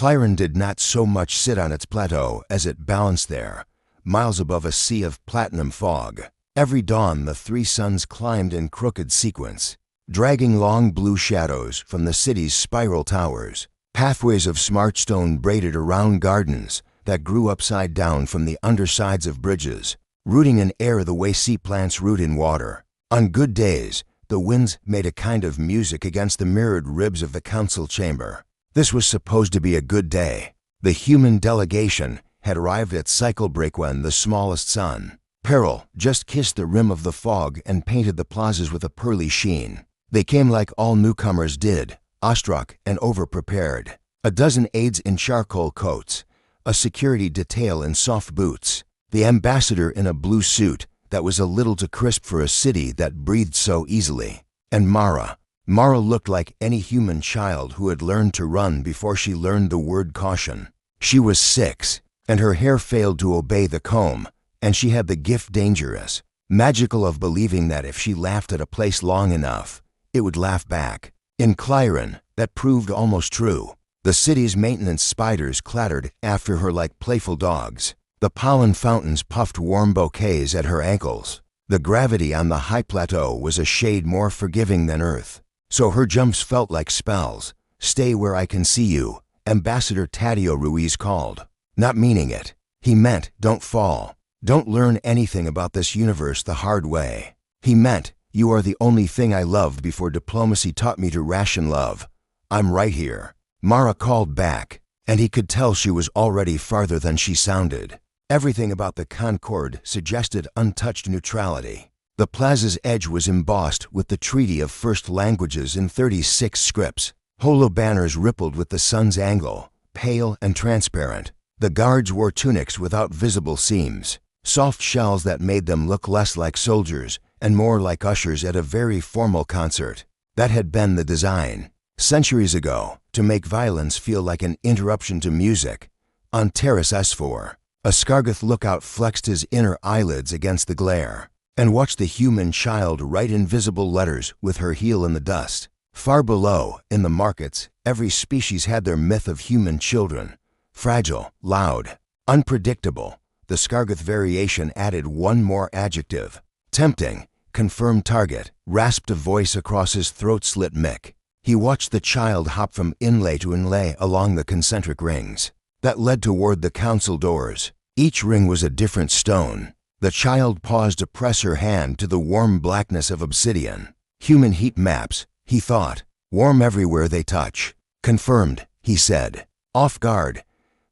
Clyron did not so much sit on its plateau as it balanced there, miles above a sea of platinum fog. Every dawn the three suns climbed in crooked sequence, dragging long blue shadows from the city's spiral towers, pathways of smart stone braided around gardens that grew upside down from the undersides of bridges, rooting in air the way sea plants root in water. On good days, the winds made a kind of music against the mirrored ribs of the council chamber. This was supposed to be a good day. The human delegation had arrived at cycle break when the smallest sun, Peril, just kissed the rim of the fog and painted the plazas with a pearly sheen. They came like all newcomers did, awestruck and over-prepared. A dozen aides in charcoal coats, a security detail in soft boots, the ambassador in a blue suit that was a little too crisp for a city that breathed so easily, and Mara. Mara looked like any human child who had learned to run before she learned the word caution. She was 6, and her hair failed to obey the comb, and she had the gift dangerous, magical of believing that if she laughed at a place long enough, it would laugh back. In Clyron, that proved almost true. The city's maintenance spiders clattered after her like playful dogs. The pollen fountains puffed warm bouquets at her ankles. The gravity on the high plateau was a shade more forgiving than Earth, so her jumps felt like spells. "Stay where I can see you," Ambassador Taddeo Ruiz called. Not meaning it. He meant, don't fall. Don't learn anything about this universe the hard way. He meant, you are the only thing I loved before diplomacy taught me to ration love. I'm right here. Mara called back, and he could tell she was already farther than she sounded. Everything about the Concord suggested untouched neutrality. The plaza's edge was embossed with the Treaty of First Languages in 36 scripts. Holo banners rippled with the sun's angle, pale and transparent. The guards wore tunics without visible seams, soft shells that made them look less like soldiers and more like ushers at a very formal concert. That had been the design, centuries ago, to make violence feel like an interruption to music. On Terrace S4, a Skargoth lookout flexed his inner eyelids against the glare and watched the human child write invisible letters with her heel in the dust. Far below, in the markets, every species had their myth of human children. Fragile, loud, unpredictable. The Skargoth variation added one more adjective. Tempting, confirmed target, rasped a voice across his throat-slit mic. He watched the child hop from inlay to inlay along the concentric rings that led toward the council doors. Each ring was a different stone. The child paused to press her hand to the warm blackness of obsidian. Human heat maps, he thought. Warm everywhere they touch. Confirmed, he said. Off guard.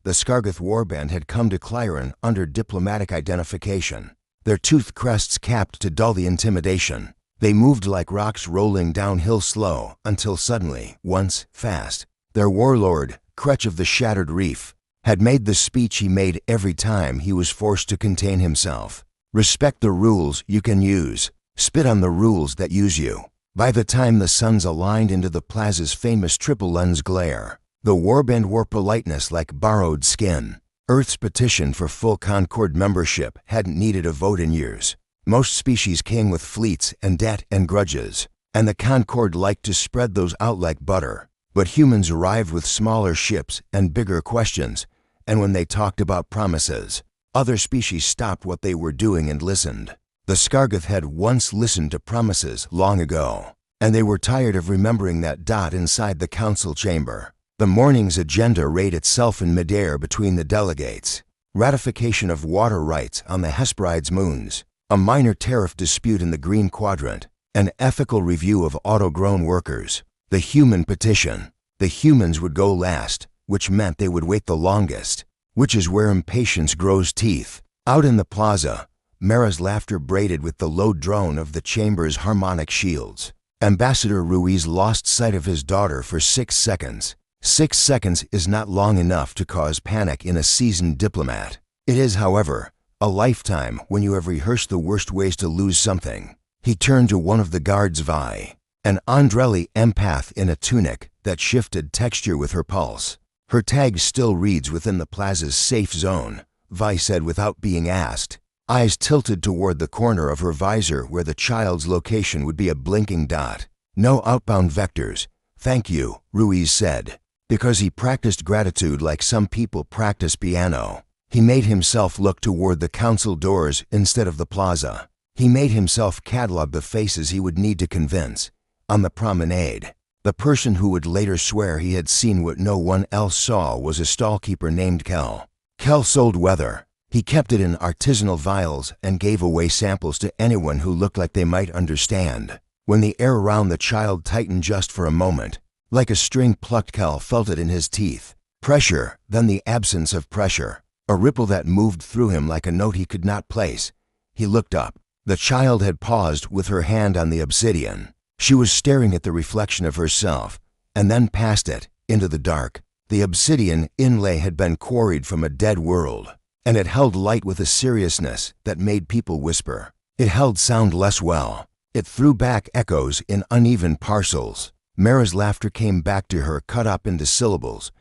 The Skargoth warband had come to Clyron under diplomatic identification. Their toothed crests capped to dull the intimidation. They moved like rocks rolling downhill slow until suddenly, once fast, their warlord, Crutch of the Shattered Reef, had made the speech he made every time he was forced to contain himself. Respect the rules you can use. Spit on the rules that use you. By the time the suns aligned into the plaza's famous triple lens glare, the warband wore politeness like borrowed skin. Earth's petition for full Concord membership hadn't needed a vote in years. Most species came with fleets and debt and grudges, and the Concord liked to spread those out like butter. But humans arrived with smaller ships and bigger questions, and when they talked about promises, other species stopped what they were doing and listened. The Skargoth had once listened to promises long ago, and they were tired of remembering that dot inside the council chamber. The morning's agenda rayed itself in midair between the delegates. Ratification of water rights on the Hesperides moons, a minor tariff dispute in the Green Quadrant, an ethical review of auto-grown workers, the human petition. The humans would go last, which meant they would wait the longest, which is where impatience grows teeth. Out in the plaza, Mara's laughter braided with the low drone of the chamber's harmonic shields. Ambassador Ruiz lost sight of his daughter for 6 seconds. 6 seconds is not long enough to cause panic in a seasoned diplomat. It is, however, a lifetime when you have rehearsed the worst ways to lose something. He turned to one of the guards, Vi, an Andrelli empath in a tunic that shifted texture with her pulse. Her tag still reads within the plaza's safe zone, Vi said without being asked, eyes tilted toward the corner of her visor where the child's location would be a blinking dot. No outbound vectors. Thank you, Ruiz said. Because he practiced gratitude like some people practice piano. He made himself look toward the council doors instead of the plaza. He made himself catalog the faces he would need to convince. On the promenade, the person who would later swear he had seen what no one else saw was a stallkeeper named Kel. Kel sold weather. He kept it in artisanal vials and gave away samples to anyone who looked like they might understand. When the air around the child tightened just for a moment, like a string plucked, Kel felt it in his teeth. Pressure, then the absence of pressure. A ripple that moved through him like a note he could not place. He looked up. The child had paused with her hand on the obsidian. She was staring at the reflection of herself, and then past it, into the dark. The obsidian inlay had been quarried from a dead world, and it held light with a seriousness that made people whisper. It held sound less well. It threw back echoes in uneven parcels. Mara's laughter came back to her, cut up into syllables,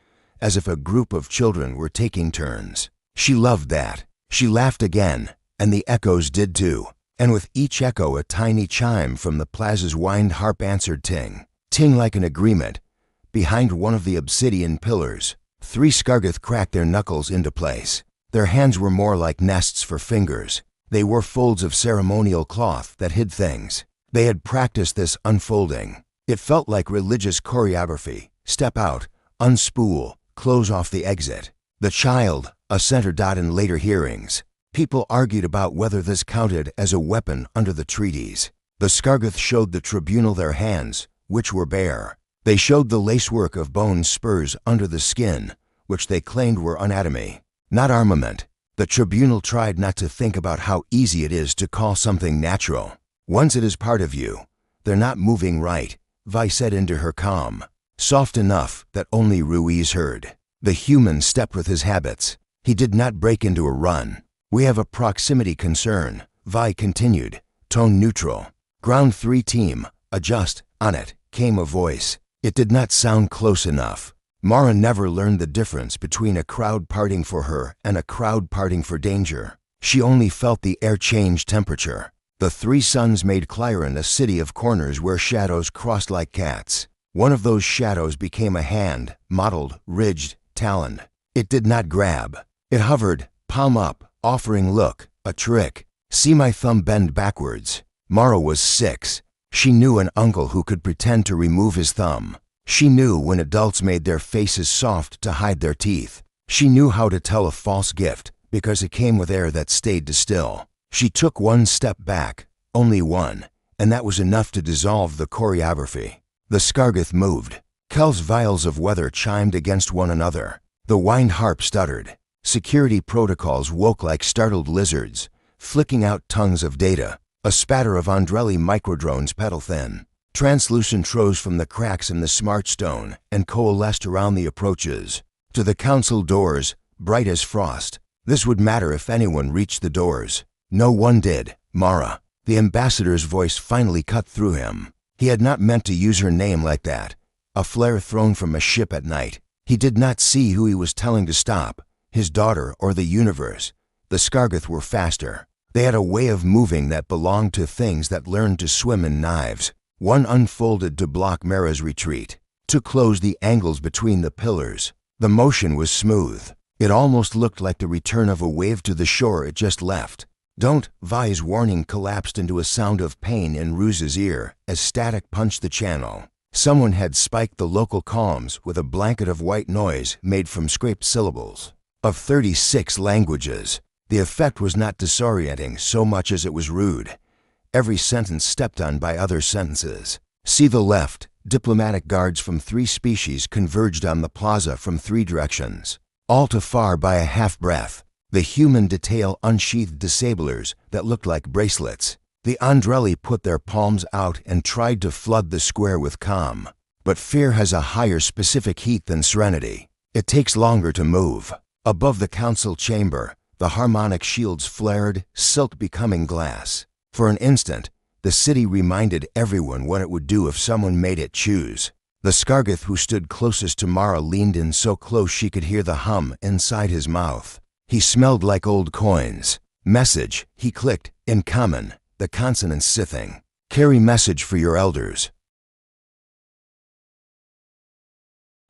as if a group of children were taking turns. She loved that. She laughed again, and the echoes did too. And with each echo a tiny chime from the plaza's wind harp answered ting, ting like an agreement. Behind one of the obsidian pillars, 3 Scargith cracked their knuckles into place. Their hands were more like nests for fingers. They were folds of ceremonial cloth that hid things. They had practiced this unfolding. It felt like religious choreography. Step out, unspool, close off the exit. The child, a center dot in later hearings. People argued about whether this counted as a weapon under the treaties. The Scargith showed the tribunal their hands, which were bare. They showed the lacework of bone spurs under the skin, which they claimed were anatomy, not armament. The tribunal tried not to think about how easy it is to call something natural. Once it is part of you, they're not moving right, Vi said into her calm, soft enough that only Ruiz heard. The human stepped with his habits. He did not break into a run. We have a proximity concern, Vi continued, tone neutral. Ground 3 team, adjust. On it came a voice. It did not sound close enough. Mara never learned the difference between a crowd parting for her and a crowd parting for danger. She only felt the air change temperature. The 3 suns made Clyron a city of corners where shadows crossed like cats. One of those shadows became a hand, mottled, ridged, taloned. It did not grab. It hovered, palm up, offering look, a trick. See my thumb bend backwards. Mara was 6. She knew an uncle who could pretend to remove his thumb. She knew when adults made their faces soft to hide their teeth. She knew how to tell a false gift because it came with air that stayed still. She took one step back, only one, and that was enough to dissolve the choreography. The Scargith moved. Kel's vials of weather chimed against one another. The wind harp stuttered. Security protocols woke like startled lizards, flicking out tongues of data. A spatter of Andrelli microdrones petal thin. Translucent rose from the cracks in the smart stone and coalesced around the approaches. To the council doors, bright as frost. This would matter if anyone reached the doors. No one did. Mara. The ambassador's voice finally cut through him. He had not meant to use her name like that. A flare thrown from a ship at night. He did not see who he was telling to stop. His daughter or the universe. The Scargith were faster. They had a way of moving that belonged to things that learned to swim in knives. One unfolded to block Mara's retreat, to close the angles between the pillars. The motion was smooth. It almost looked like the return of a wave to the shore it just left. Don't, Vi's warning collapsed into a sound of pain in Ruse's ear as static punched the channel. Someone had spiked the local comms with a blanket of white noise made from scraped syllables. Of 36 languages. The effect was not disorienting so much as it was rude. Every sentence stepped on by other sentences. See the left. Diplomatic guards from 3 species converged on the plaza from 3 directions. All too far by a half breath. The human detail unsheathed disablers that looked like bracelets. The Andrelli put their palms out and tried to flood the square with calm. But fear has a higher specific heat than serenity. It takes longer to move. Above the council chamber, the harmonic shields flared, silk becoming glass. For an instant, the city reminded everyone what it would do if someone made it choose. The Scargith who stood closest to Mara leaned in so close she could hear the hum inside his mouth. He smelled like old coins. Message, he clicked, in common, the consonants sithing. Carry message for your elders.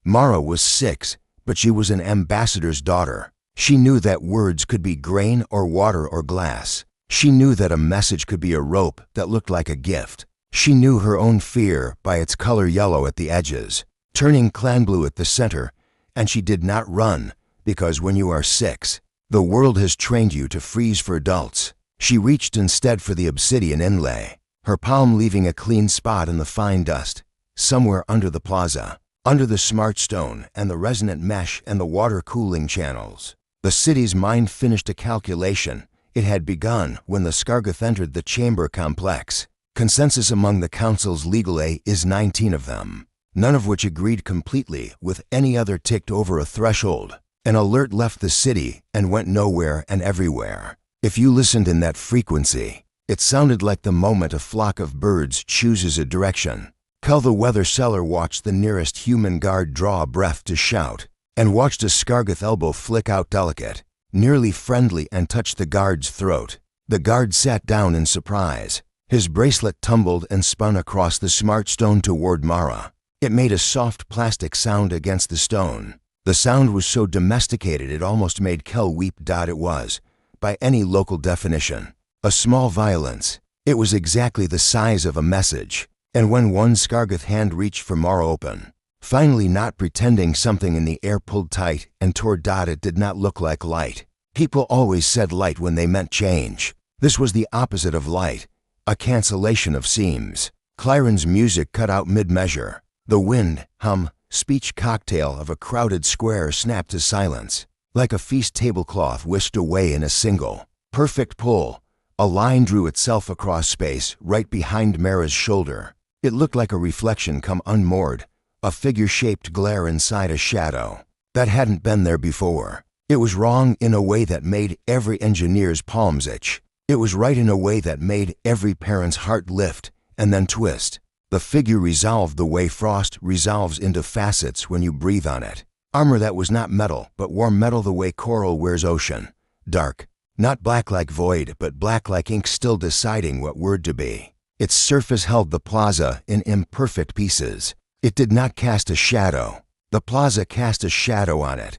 Mara was 6, but she was an ambassador's daughter. She knew that words could be grain or water or glass. She knew that a message could be a rope that looked like a gift. She knew her own fear by its color yellow at the edges, turning clan blue at the center, and she did not run, because when you are 6, the world has trained you to freeze for adults. She reached instead for the obsidian inlay, her palm leaving a clean spot in the fine dust, somewhere under the plaza, under the smart stone and the resonant mesh and the water cooling channels. The city's mind finished a calculation. It had begun when the Scargeth entered the chamber complex. Consensus among the council's legal A is 19 of them, none of which agreed completely with any other ticked over a threshold. An alert left the city and went nowhere and everywhere. If you listened in that frequency, it sounded like the moment a flock of birds chooses a direction. Kel the weather seller watched the nearest human guard draw a breath to shout, and watched a Scargeth elbow flick out delicate, nearly friendly, and touch the guard's throat. The guard sat down in surprise. His bracelet tumbled and spun across the smart stone toward Mara. It made a soft plastic sound against the stone. The sound was so domesticated it almost made Kel weep. It was, by any local definition, a small violence. It was exactly the size of a message. And when one Scargeth hand reached for Mara open, finally not pretending, something in the air pulled tight and tore. It did not look like light. People always said light when they meant change. This was the opposite of light, a cancellation of seams. Clyron's music cut out mid-measure. The wind, hum, speech cocktail of a crowded square snapped to silence, like a feast tablecloth whisked away in a single, perfect pull. A line drew itself across space right behind Mara's shoulder. It looked like a reflection come unmoored, a figure-shaped glare inside a shadow that hadn't been there before. It was wrong in a way that made every engineer's palms itch. It was right in a way that made every parent's heart lift and then twist. The figure resolved the way frost resolves into facets when you breathe on it. Armor that was not metal, but wore metal the way coral wears ocean. Dark, not black like void, but black like ink, still deciding what word to be. Its surface held the plaza in imperfect pieces. It did not cast a shadow. The plaza cast a shadow on it,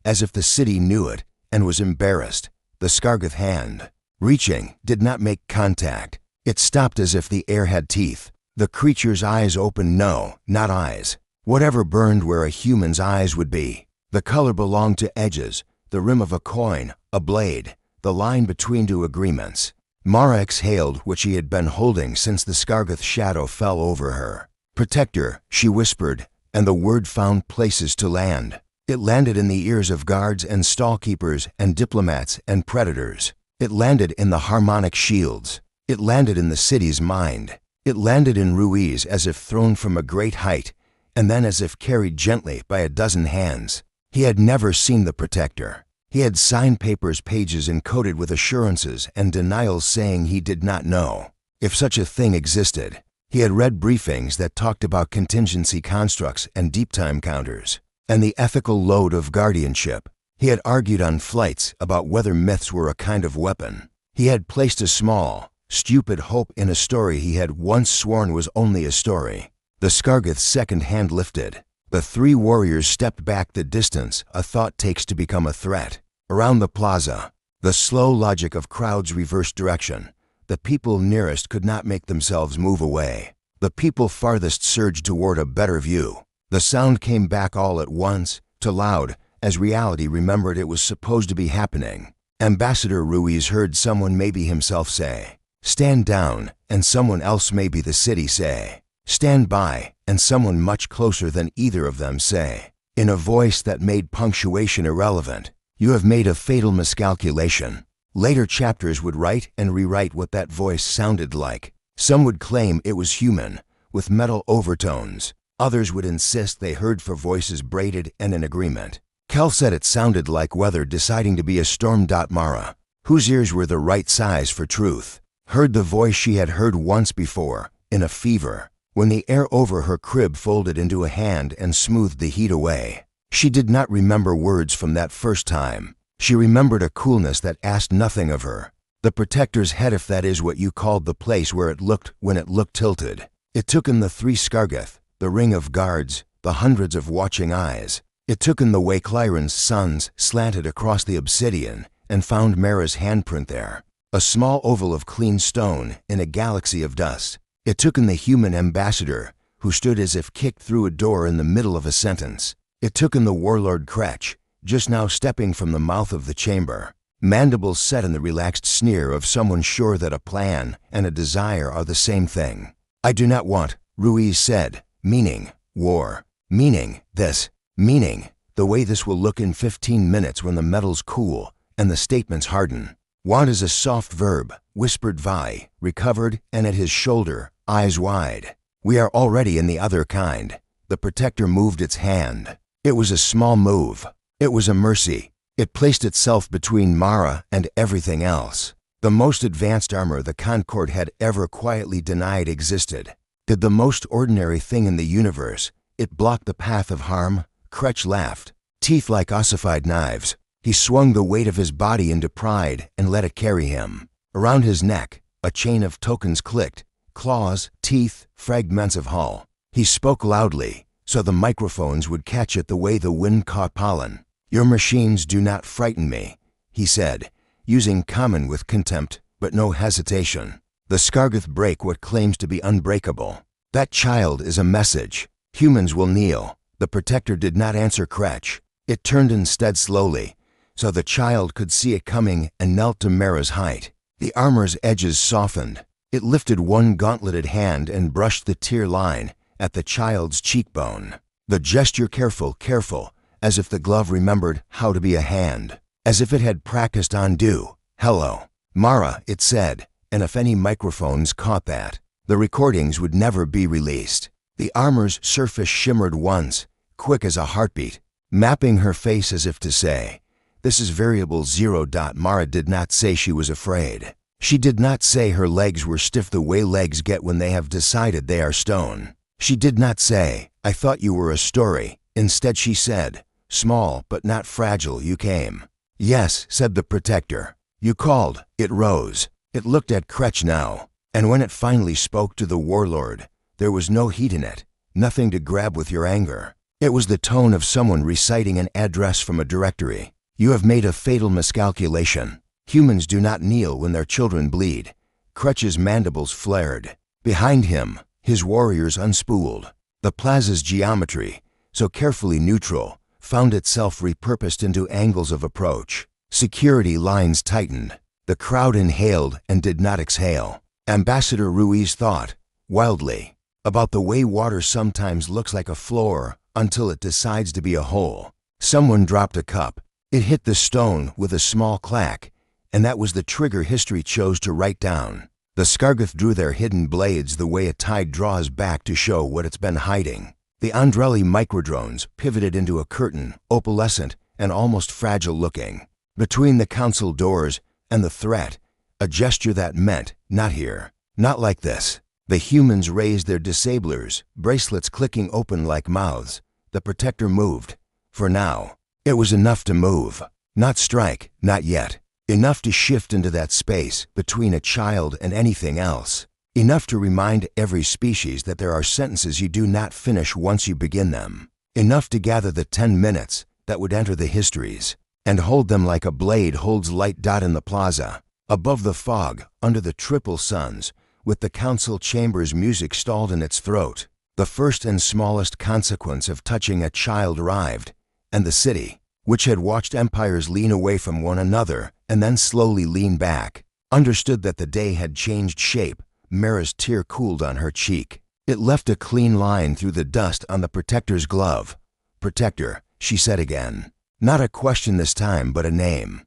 as if the city knew it and was embarrassed. The Scargeth hand, reaching, did not make contact. It stopped as if the air had teeth. The creature's eyes opened. No, not eyes. Whatever burned where a human's eyes would be. The color belonged to edges, the rim of a coin, a blade, the line between two agreements. Mara exhaled what she had been holding since the Scargeth shadow fell over her. Protector, she whispered, and the word found places to land. It landed in the ears of guards and stallkeepers and diplomats and predators. It landed in the harmonic shields. It landed in the city's mind. It landed in Ruiz as if thrown from a great height, and then as if carried gently by a dozen hands. He had never seen the Protector. He had signed papers, pages encoded with assurances and denials saying he did not know if such a thing existed. He had read briefings that talked about contingency constructs and deep time counters, and the ethical load of guardianship. He had argued on flights about whether myths were a kind of weapon. He had placed a small, stupid hope in a story he had once sworn was only a story. The Scargeth's second hand lifted. The 3 warriors stepped back the distance a thought takes to become a threat. Around the plaza, the slow logic of crowds reversed direction. The people nearest could not make themselves move away. The people farthest surged toward a better view. The sound came back all at once, too loud, as reality remembered it was supposed to be happening. Ambassador Ruiz heard someone, maybe himself, say, "Stand down," and someone else, maybe the city, say, "Stand by," and someone much closer than either of them say, in a voice that made punctuation irrelevant, "You have made a fatal miscalculation." Later chapters would write and rewrite what that voice sounded like. Some would claim it was human, with metal overtones. Others would insist they heard for voices braided and in agreement. Kel said it sounded like weather deciding to be a storm. Mara, whose ears were the right size for truth, heard the voice she had heard once before, in a fever, when the air over her crib folded into a hand and smoothed the heat away. She did not remember words from that first time. She remembered a coolness that asked nothing of her. The Protector's head, if that is what you called the place where it looked when it looked tilted. It took in the 3 Scargeth, the ring of guards, the hundreds of watching eyes. It took in the way Clyron's suns slanted across the obsidian and found Mara's handprint there, a small oval of clean stone in a galaxy of dust. It took in the human ambassador, who stood as if kicked through a door in the middle of a sentence. It took in the warlord Kretch, just now stepping from the mouth of the chamber, mandibles set in the relaxed sneer of someone sure that a plan and a desire are the same thing. "I do not want," Ruiz said, meaning war, meaning this, meaning the way this will look in 15 minutes when the metals cool and the statements harden. "Want is a soft verb," whispered Vi, recovered and at his shoulder, eyes wide. "We are already in the other kind." The protector moved its hand. It was a small move. It was a mercy. It placed itself between Mara and everything else. The most advanced armor the Concord had ever quietly denied existed. Did the most ordinary thing in the universe. It blocked the path of harm. Kretch laughed, teeth like ossified knives. He swung the weight of his body into pride and let it carry him. Around his neck, a chain of tokens clicked, claws, teeth, fragments of hull. He spoke loudly, so the microphones would catch it the way the wind caught pollen. "Your machines do not frighten me," he said, using common with contempt, but no hesitation. "The Scargith break what claims to be unbreakable. That child is a message. Humans will kneel." The protector did not answer Kretch. It turned instead slowly, so the child could see it coming and knelt to Mara's height. The armor's edges softened. It lifted one gauntleted hand and brushed the tear line at the child's cheekbone. The gesture careful, as if the glove remembered how to be a hand, as if it had practiced on dew. "Hello, Mara," it said, and if any microphones caught that, the recordings would never be released. The armor's surface shimmered once, quick as a heartbeat, mapping her face as if to say, "This is variable 0." Mara did not say she was afraid. She did not say her legs were stiff the way legs get when they have decided they are stone. She did not say, "I thought you were a story." Instead she said, "Small but not fragile, you came." "Yes," said the protector. "You called." It rose. It looked at Kretch now, and when it finally spoke to the warlord, there was no heat in it, nothing to grab with your anger. It was the tone of someone reciting an address from a directory. "You have made a fatal miscalculation. Humans do not kneel when their children bleed." Kretch's mandibles flared. Behind him, his warriors unspooled. The plaza's geometry, so carefully neutral, found itself repurposed into angles of approach. Security lines tightened. The crowd inhaled and did not exhale. Ambassador Ruiz thought, wildly, about the way water sometimes looks like a floor until it decides to be a hole. Someone dropped a cup. It hit the stone with a small clack, and that was the trigger history chose to write down. The Scargith drew their hidden blades the way a tide draws back to show what it's been hiding. The Andrelli microdrones pivoted into a curtain, opalescent and almost fragile-looking. Between the council doors and the threat, a gesture that meant, not here, not like this. The humans raised their disablers, bracelets clicking open like mouths. The protector moved. For now, it was enough to move. Not strike, not yet. Enough to shift into that space between a child and anything else. Enough to remind every species that there are sentences you do not finish once you begin them. Enough to gather the 10 minutes that would enter the histories, and hold them like a blade holds light dot in the plaza. Above the fog, under the triple suns, with the council chamber's music stalled in its throat, the first and smallest consequence of touching a child arrived, and the city, which had watched empires lean away from one another and then slowly lean back, understood that the day had changed shape. Mara's tear cooled on her cheek. It left a clean line through the dust on the protector's glove. "Protector," she said again. Not a question this time, but a name.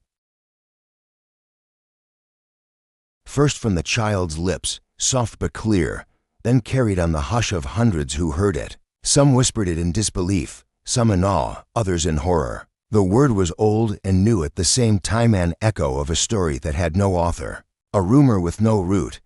First from the child's lips, soft but clear, then carried on the hush of hundreds who heard it. Some whispered it in disbelief, some in awe, others in horror. The word was old and new at the same time, an echo of a story that had no author, a rumor with no root.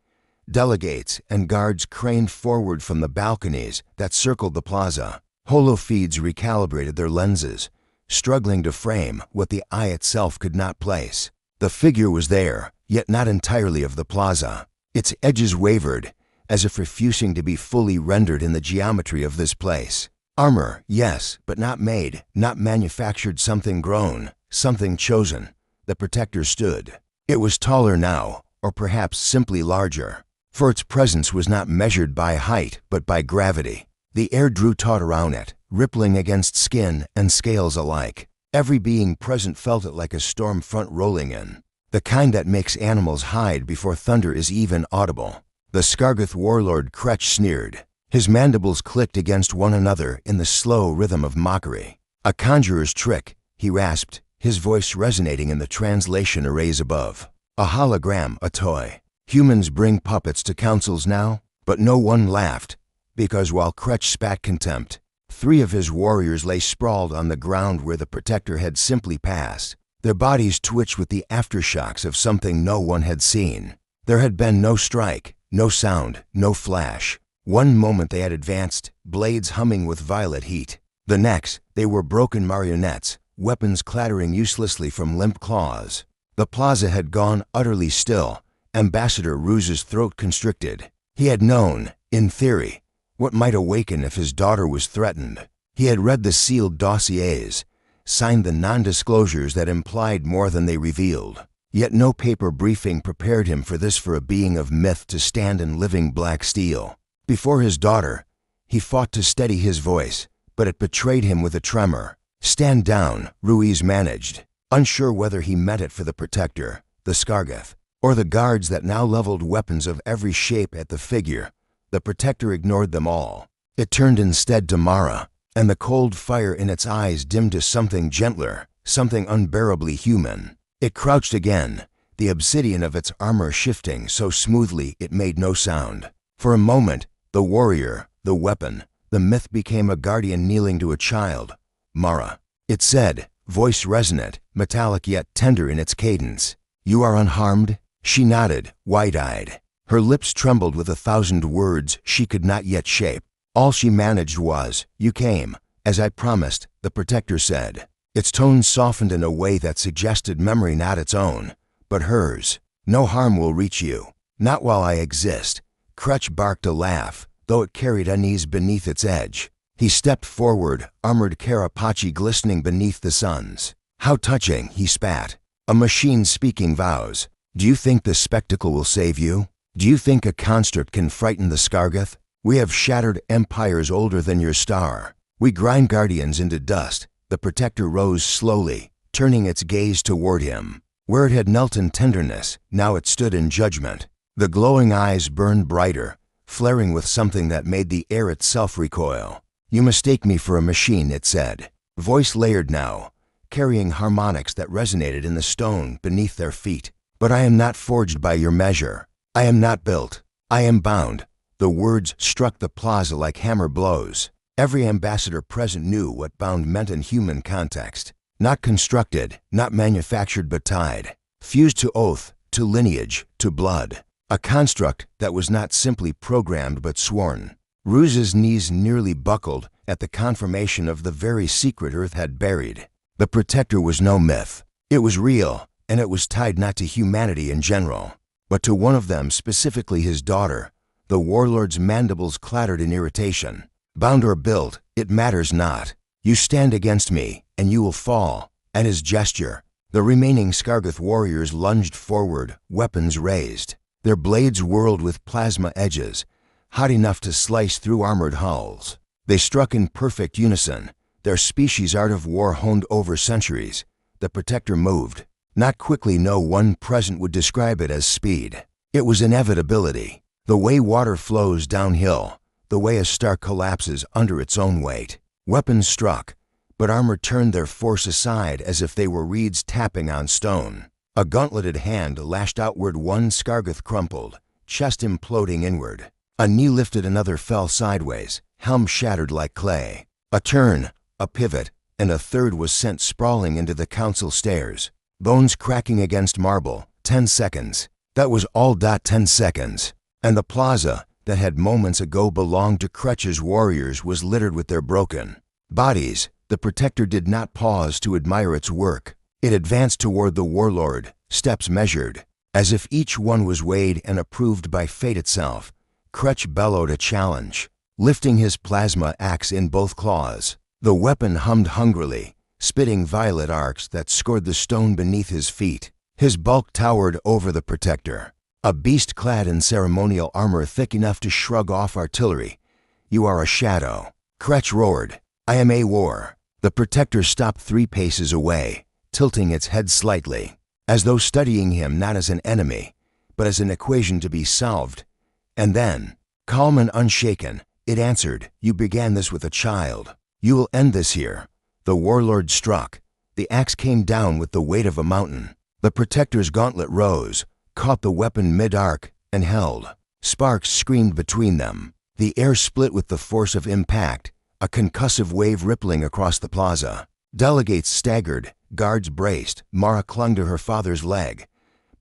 Delegates and guards craned forward from the balconies that circled the plaza. Holofeeds recalibrated their lenses, struggling to frame what the eye itself could not place. The figure was there, yet not entirely of the plaza. Its edges wavered, as if refusing to be fully rendered in the geometry of this place. Armor, yes, but not made, not manufactured, something grown, something chosen. The Protector stood. It was taller now, or perhaps simply larger, for its presence was not measured by height but by gravity. The air drew taut around it, rippling against skin and scales alike. Every being present felt it like a storm front rolling in, the kind that makes animals hide before thunder is even audible. The Scargeth warlord Kretch sneered. His mandibles clicked against one another in the slow rhythm of mockery. A conjurer's trick, he rasped, his voice resonating in the translation arrays above. A hologram, a toy. Humans bring puppets to councils now? But no one laughed, because while Kretch spat contempt, 3 of his warriors lay sprawled on the ground where the Protector had simply passed. Their bodies twitched with the aftershocks of something no one had seen. There had been no strike, no sound, no flash. One moment they had advanced, blades humming with violet heat. The next, they were broken marionettes, weapons clattering uselessly from limp claws. The plaza had gone utterly still. Ambassador Ruse's throat constricted. He had known, in theory, what might awaken if his daughter was threatened. He had read the sealed dossiers, signed the non-disclosures that implied more than they revealed. Yet no paper briefing prepared him for this, for a being of myth to stand in living black steel. Before his daughter, he fought to steady his voice, but it betrayed him with a tremor. "Stand down," Ruiz managed, unsure whether he meant it for the Protector, the Scargeth, or the guards that now leveled weapons of every shape at the figure. The Protector ignored them all. It turned instead to Mara, and the cold fire in its eyes dimmed to something gentler, something unbearably human. It crouched again, the obsidian of its armor shifting so smoothly it made no sound. For a moment, the warrior, the weapon, the myth became a guardian kneeling to a child. "Mara," it said, voice resonant, metallic yet tender in its cadence. "You are unharmed?" She nodded, wide-eyed. Her lips trembled with 1,000 words she could not yet shape. All she managed was, "You came, as I promised," the Protector said. Its tone softened in a way that suggested memory not its own, but hers. "No harm will reach you. Not while I exist." Kretch barked a laugh, though it carried unease beneath its edge. He stepped forward, armored carapace glistening beneath the suns. "How touching," he spat. "A machine speaking vows. Do you think the spectacle will save you? Do you think a construct can frighten the Scargeth? We have shattered empires older than your star. We grind guardians into dust." The Protector rose slowly, turning its gaze toward him. Where it had knelt in tenderness, now it stood in judgment. The glowing eyes burned brighter, flaring with something that made the air itself recoil. "You mistake me for a machine," it said, voice layered now, carrying harmonics that resonated in the stone beneath their feet. "But I am not forged by your measure. I am not built. I am bound." The words struck the plaza like hammer blows. Every ambassador present knew what bound meant in human context. Not constructed, not manufactured, but tied. Fused to oath, to lineage, to blood. A construct that was not simply programmed but sworn. Ruse's knees nearly buckled at the confirmation of the very secret Earth had buried. The Protector was no myth. It was real, and it was tied not to humanity in general, but to one of them, specifically his daughter. The warlord's mandibles clattered in irritation. "Bound or built, it matters not. You stand against me, and you will fall." At his gesture, the remaining Scargeth warriors lunged forward, weapons raised. Their blades whirled with plasma edges, hot enough to slice through armored hulls. They struck in perfect unison, their species' art of war honed over centuries. The Protector moved. Not quickly, no one present would describe it as speed. It was inevitability. The way water flows downhill, the way a star collapses under its own weight. Weapons struck, but armor turned their force aside as if they were reeds tapping on stone. A gauntleted hand lashed outward, one Scargeth crumpled, chest imploding inward. A knee lifted, another fell sideways, helm shattered like clay. A turn, a pivot, and a third was sent sprawling into the council stairs. Bones cracking against marble. 10 seconds. That was all. 10 seconds. And the plaza, that had moments ago belonged to Kretch's warriors, was littered with their broken bodies. The Protector did not pause to admire its work. It advanced toward the Warlord, steps measured, as if each one was weighed and approved by fate itself. Kretch bellowed a challenge. lifting his plasma axe in both claws. The weapon hummed hungrily, spitting violet arcs that scored the stone beneath his feet. His bulk towered over the Protector, a beast clad in ceremonial armor thick enough to shrug off artillery. "You are a shadow," Kretch roared. "I am a war." The Protector stopped 3 paces away, tilting its head slightly, as though studying him not as an enemy, but as an equation to be solved. And then, calm and unshaken, it answered, "You began this with a child. You will end this here." The Warlord struck. The axe came down with the weight of a mountain. The Protector's gauntlet rose, caught the weapon mid-arc, and held. Sparks screamed between them. The air split with the force of impact, a concussive wave rippling across the plaza. Delegates staggered, guards braced. Mara clung to her father's leg.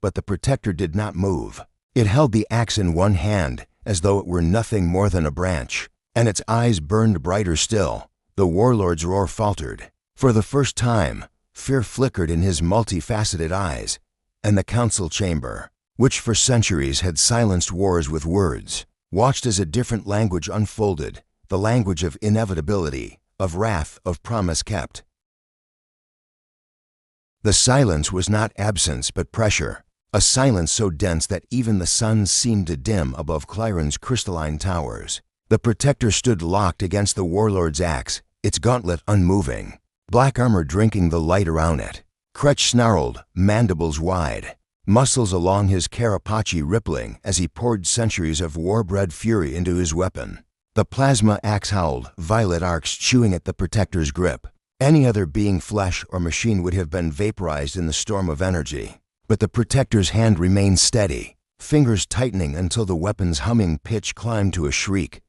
But the Protector did not move. It held the axe in one hand, as though it were nothing more than a branch, and its eyes burned brighter still. The Warlord's roar faltered. For the first time, fear flickered in his multifaceted eyes, and the council chamber, which for centuries had silenced wars with words, watched as a different language unfolded, the language of inevitability, of wrath, of promise kept. The silence was not absence but pressure, a silence so dense that even the sun seemed to dim above Clyron's crystalline towers. The Protector stood locked against the Warlord's axe, its gauntlet unmoving, black armor drinking the light around it. Kretch snarled, mandibles wide, muscles along his carapace rippling as he poured centuries of war-bred fury into his weapon. The plasma axe howled, violet arcs chewing at the Protector's grip. Any other being, flesh or machine, would have been vaporized in the storm of energy. But the Protector's hand remained steady, fingers tightening until the weapon's humming pitch climbed to a shriek.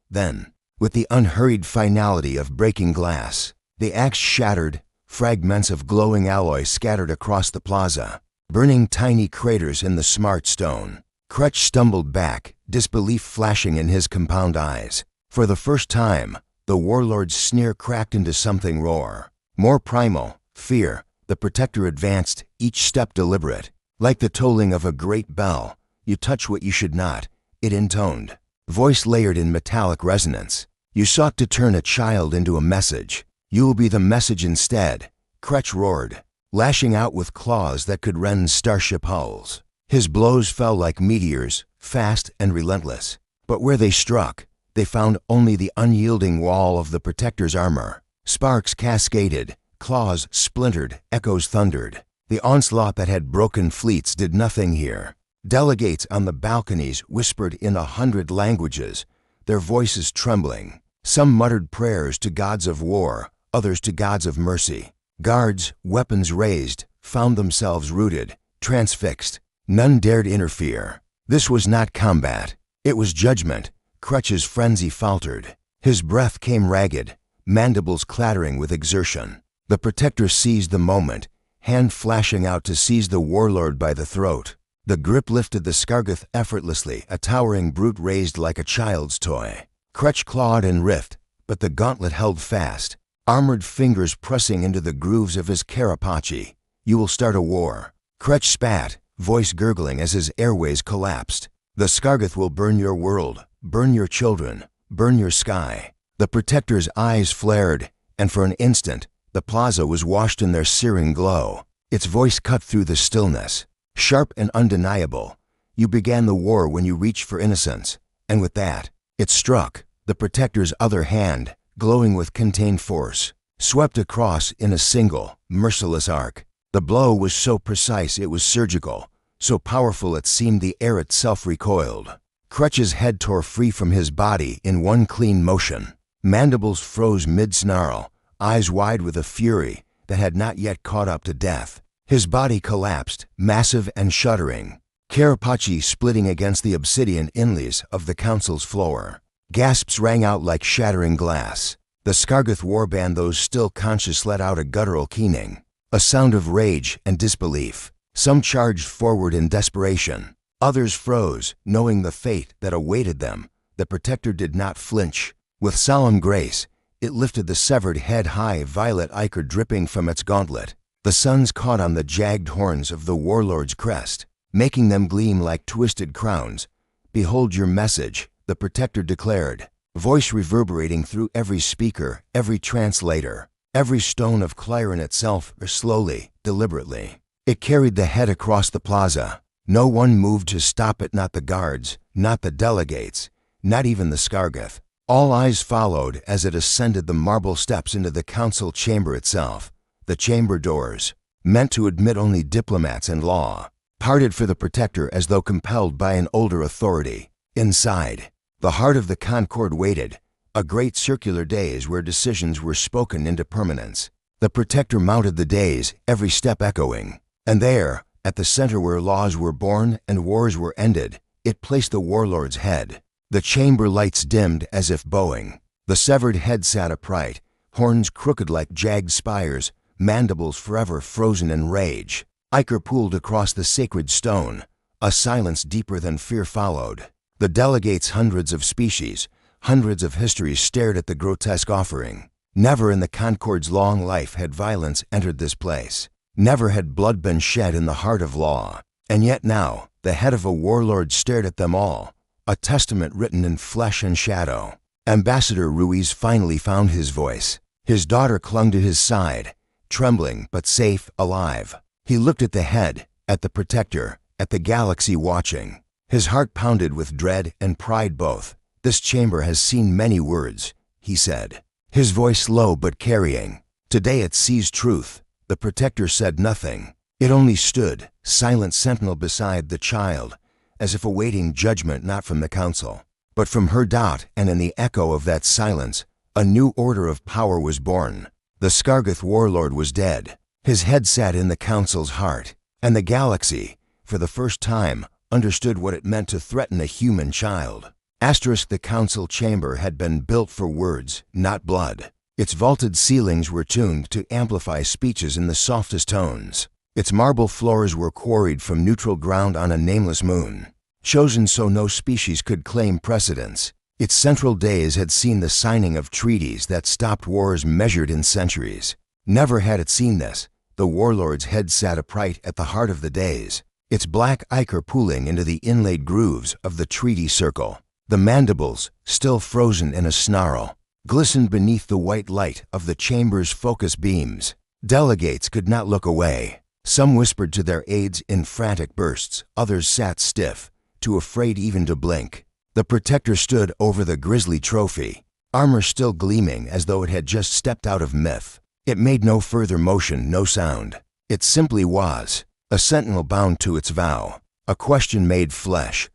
Then, with the unhurried finality of breaking glass, the axe shattered, fragments of glowing alloy scattered across the plaza, burning tiny craters in the smart stone. Kretch stumbled back, disbelief flashing in his compound eyes. For the first time, the Warlord's sneer cracked into something roar, more primal, fear. The Protector advanced, each step deliberate. Like the tolling of a great bell, "You touch what you should not," it intoned, voice layered in metallic resonance. "You sought to turn a child into a message. You will be the message instead," Kretch roared, lashing out with claws that could rend starship hulls. His blows fell like meteors, fast and relentless. But where they struck, they found only the unyielding wall of the Protector's armor. Sparks cascaded, claws splintered, echoes thundered. The onslaught that had broken fleets did nothing here. Delegates on the balconies whispered in 100 languages, their voices trembling. Some muttered prayers to gods of war, others to gods of mercy. Guards, weapons raised, found themselves rooted, transfixed. None dared interfere. This was not combat. It was judgment. Kretch's frenzy faltered. His breath came ragged, mandibles clattering with exertion. The Protector seized the moment, hand flashing out to seize the Warlord by the throat. The grip lifted the Scargith effortlessly, a towering brute raised like a child's toy. Kretch clawed and riffed, but the gauntlet held fast, armored fingers pressing into the grooves of his carapace. "You will start a war." Kretch spat, voice gurgling as his airways collapsed. "The Scargith will burn your world, burn your children, burn your sky." The Protector's eyes flared, and for an instant, the plaza was washed in their searing glow. Its voice cut through the stillness, sharp and undeniable. "You began the war when you reached for innocence." And with that, it struck. The Protector's other hand, glowing with contained force, swept across in a single, merciless arc. The blow was so precise it was surgical, so powerful it seemed the air itself recoiled. Kretch's head tore free from his body in one clean motion. Mandibles froze mid-snarl, eyes wide with a fury that had not yet caught up to death. His body collapsed, massive and shuddering, carapace splitting against the obsidian inlays of the council's floor. Gasps rang out like shattering glass. The Scargith warband, those still conscious, let out a guttural keening, a sound of rage and disbelief. Some charged forward in desperation. Others froze, knowing the fate that awaited them. The Protector did not flinch. With solemn grace, it lifted the severed head high, violet ichor dripping from its gauntlet. The suns caught on the jagged horns of the Warlord's crest, making them gleam like twisted crowns. "Behold your message," the Protector declared. voice reverberating through every speaker, every translator, every stone of clarion itself, or slowly, deliberately. It carried the head across the plaza. No one moved to stop it, not the guards, not the delegates, not even the Scargith. All eyes followed as it ascended the marble steps into the council chamber itself. The chamber doors, meant to admit only diplomats and law, parted for the Protector as though compelled by an older authority. Inside, the heart of the Concord waited, a great circular daze where decisions were spoken into permanence. The Protector mounted the daze, every step echoing. And there, at the center where laws were born and wars were ended, it placed the Warlord's head. The chamber lights dimmed as if bowing. The severed head sat upright, horns crooked like jagged spires, mandibles forever frozen in rage. Ichor pooled across the sacred stone. A silence deeper than fear followed. The delegates, hundreds of species, hundreds of histories, stared at the grotesque offering. Never in the Concord's long life had violence entered this place. Never had blood been shed in the heart of law. And yet now, the head of a warlord stared at them all, a testament written in flesh and shadow. Ambassador Ruiz finally found his voice. His daughter clung to his side, trembling but safe, alive. He looked at the head, at the Protector, at the galaxy watching. His heart pounded with dread and pride both. "This chamber has seen many words," he said, his voice low but carrying. "Today it sees truth." The Protector said nothing. It only stood, silent sentinel beside the child, as if awaiting judgment not from the council, but from her dot, and in the echo of that silence, a new order of power was born. The Scargith warlord was dead. His head sat in the council's heart, and the galaxy, for the first time, understood what it meant to threaten a human child. The council chamber had been built for words, not blood. Its vaulted ceilings were tuned to amplify speeches in the softest tones. Its marble floors were quarried from neutral ground on a nameless moon, chosen so no species could claim precedence. Its central days had seen the signing of treaties that stopped wars measured in centuries. Never had it seen this. The warlord's head sat upright at the heart of the days, its black ichor pooling into the inlaid grooves of the treaty circle. The mandibles, still frozen in a snarl, glistened beneath the white light of the chamber's focus beams. Delegates could not look away. Some whispered to their aides in frantic bursts. Others sat stiff, too afraid even to blink. The Protector stood over the grisly trophy, armor still gleaming as though it had just stepped out of myth. It made no further motion, no sound. It simply was, a sentinel bound to its vow. A question made flesh.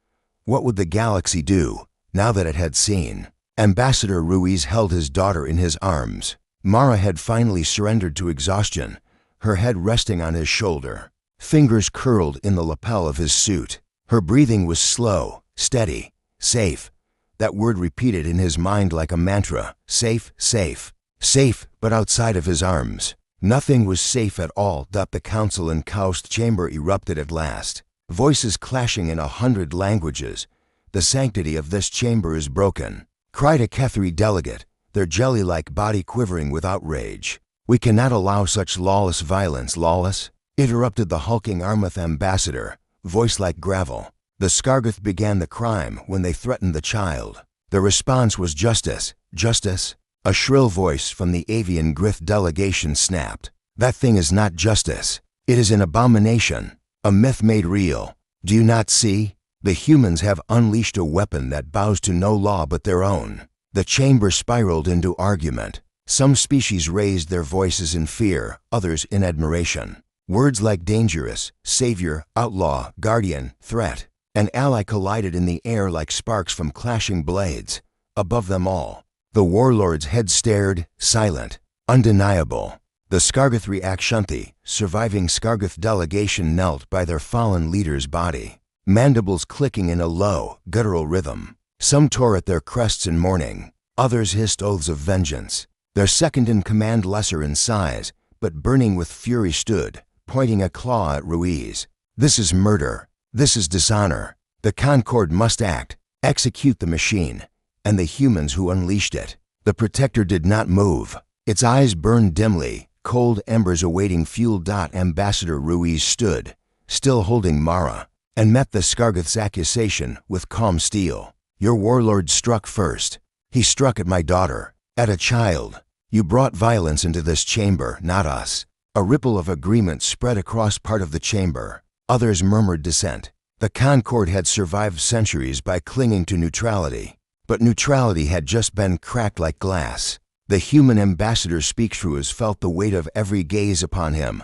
What would the galaxy do, now that it had seen? Ambassador Ruiz held his daughter in his arms. Mara had finally surrendered to exhaustion, her head resting on his shoulder. Fingers curled in the lapel of his suit. Her breathing was slow, steady, safe. That word repeated in his mind like a mantra. Safe, safe, safe, but outside of his arms. Nothing was safe at all. The council in Kaust chamber erupted at last. Voices clashing in 100 languages. "The sanctity of this chamber is broken," cried a Kethri delegate, their jelly-like body quivering with outrage. "We cannot allow such lawless violence." "Lawless?" interrupted the hulking Armuth ambassador, voice like gravel. "The Scargith began the crime when they threatened the child. The response was justice." "Justice?" A shrill voice from the avian Grith delegation snapped. "That thing is not justice. It is an abomination, a myth made real. Do you not see? The humans have unleashed a weapon that bows to no law but their own." The chamber spiraled into argument. Some species raised their voices in fear, others in admiration. Words like dangerous, savior, outlaw, guardian, threat, and ally collided in the air like sparks from clashing blades. Above them all, the warlord's head stared, silent, undeniable. The Scargith Reactionthi, surviving Scargith delegation, knelt by their fallen leader's body, mandibles clicking in a low, guttural rhythm. Some tore at their crests in mourning. Others hissed oaths of vengeance. Their second-in-command, lesser in size, but burning with fury, stood, pointing a claw at Ruiz. "This is murder. This is dishonor. The Concord must act, execute the machine, and the humans who unleashed it." The Protector did not move. Its eyes burned dimly, cold embers awaiting fuel. Ambassador Ruiz stood, still holding Mara, and met the Scargith's accusation with calm steel. "Your warlord struck first. He struck at my daughter, at a child. You brought violence into this chamber, not us. A ripple of agreement spread across part of the chamber. Others murmured dissent. The Concord had survived centuries by clinging to neutrality. But neutrality had just been cracked like glass. The human ambassador speak-throughs felt the weight of every gaze upon him.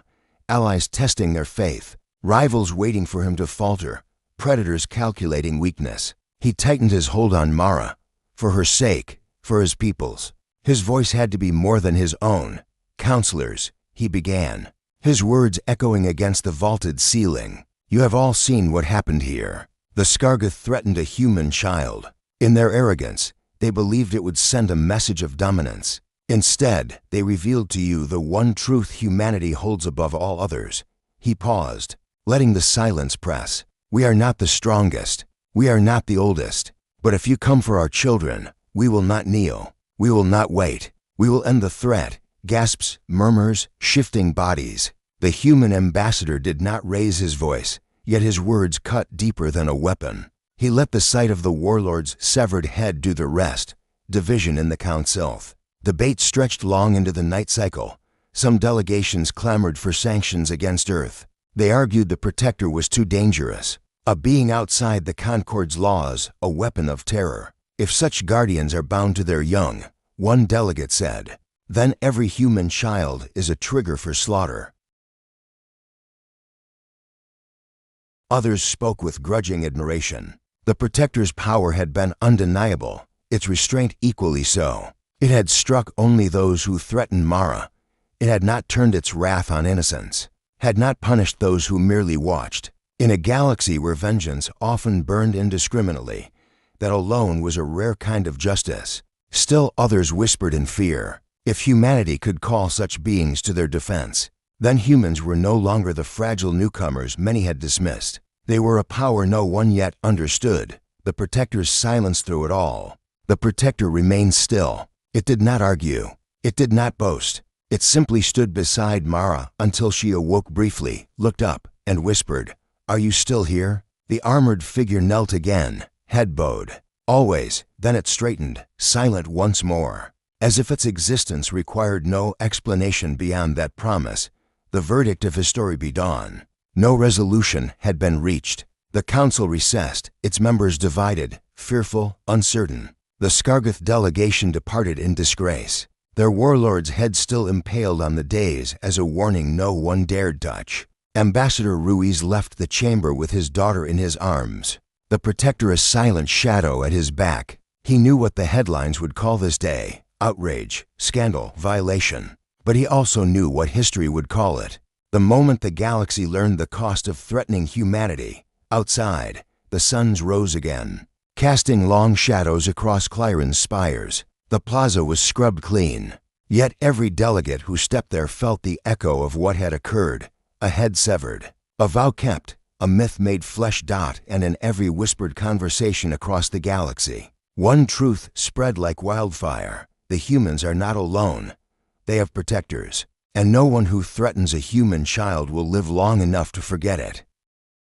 Allies testing their faith. Rivals waiting for him to falter. Predators calculating weakness. He tightened his hold on Mara. For her sake, for his people's. His voice had to be more than his own. Counselors, he began, his words echoing against the vaulted ceiling. You have all seen what happened here. The Scargith threatened a human child. In their arrogance, they believed it would send a message of dominance. Instead, they revealed to you the one truth humanity holds above all others. He paused, letting the silence press. We are not the strongest. We are not the oldest. But if you come for our children, we will not kneel. We will not wait. We will end the threat. Gasps, murmurs, shifting bodies. The human ambassador did not raise his voice, yet his words cut deeper than a weapon. He let the sight of the warlord's severed head do the rest. Division in the council. Debate stretched long into the night cycle. Some delegations clamored for sanctions against Earth. They argued the Protector was too dangerous. A being outside the Concord's laws, a weapon of terror. If such guardians are bound to their young, one delegate said, then every human child is a trigger for slaughter. Others spoke with grudging admiration. The Protector's power had been undeniable, its restraint equally so. It had struck only those who threatened Mara. It had not turned its wrath on innocents, had not punished those who merely watched. In a galaxy where vengeance often burned indiscriminately, that alone was a rare kind of justice. Still others whispered in fear. If humanity could call such beings to their defense, then humans were no longer the fragile newcomers many had dismissed. They were a power no one yet understood. The Protector's silence through it all. The Protector remained still. It did not argue. It did not boast. It simply stood beside Mara until she awoke briefly, looked up, and whispered, "Are you still here?" The armored figure knelt again, head bowed. Always, then it straightened, silent once more. As if its existence required no explanation beyond that promise, the verdict of his story be dawn. No resolution had been reached. The council recessed, its members divided, fearful, uncertain. The Scargith delegation departed in disgrace, their warlord's head still impaled on the days as a warning no one dared touch. Ambassador Ruiz left the chamber with his daughter in his arms, the Protector a silent shadow at his back. He knew what the headlines would call this day: outrage, scandal, violation. But he also knew what history would call it. The moment the galaxy learned the cost of threatening humanity. Outside, the suns rose again, casting long shadows across Clyron's spires. The plaza was scrubbed clean. Yet every delegate who stepped there felt the echo of what had occurred. A head severed, a vow kept, a myth made flesh. And in every whispered conversation across the galaxy, one truth spread like wildfire. The humans are not alone. They have protectors, and no one who threatens a human child will live long enough to forget it.